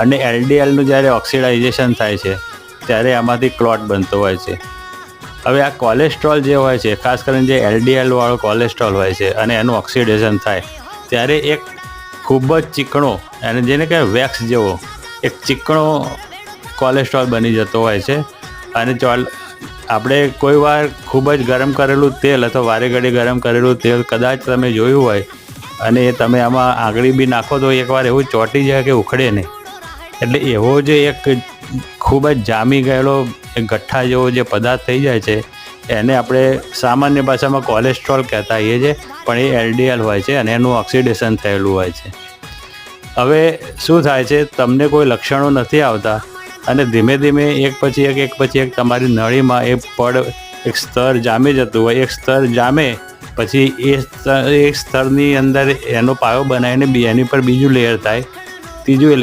અને એલડીએલનું જ્યારે ઓક્સિડાઇઝેશન થાય છે ત્યારે આમાંથી ક્લોટ બનતો હોય છે. હવે આ કોલેસ્ટ્રોલ જે હોય છે, ખાસ કરીને જે એલડીએલવાળો કોલેસ્ટ્રોલ હોય છે અને એનું ઓક્સિડેશન થાય ત્યારે એક ખૂબ જ ચીકણો અને જેને કહેવાય વેક્સ જેવો એક ચીકણો કોલેસ્ટ્રોલ બની જતો હોય છે. અને આપણે કોઈ વાર ખૂબ જ ગરમ કરેલું તેલ અથવા વારે ઘડી ગરમ કરેલું તેલ કદાચ તમે જોયું હોય અને એ તમે આમાં આંગળી બી નાખો તો એકવાર એવું ચોંટી જાય કે ઉખડે નહીં. એટલે એવો જે એક ખૂબ જ જામી ગયેલો ગઠ્ઠા જેવો જે પદાર્થ થઈ જાય છે એને આપણે સામાન્ય ભાષામાં કોલેસ્ટ્રોલ કહેતા હોઈએ છીએ, પણ એ એલડીએલ હોય છે અને એનું ઓક્સિડેશન થયેલું હોય છે. હવે શું થાય છે, તમને કોઈ લક્ષણો નથી આવતા અને ધીમે ધીમે એક પછી એક તમારી નળીમાં એ એક સ્તર જામી જતું હોય. એક સ્તર જામે પછી એ સ્તરની અંદર એનો પાયો બનાવીને એની પર બીજું લેયર થાય, ત્રીજું લેયર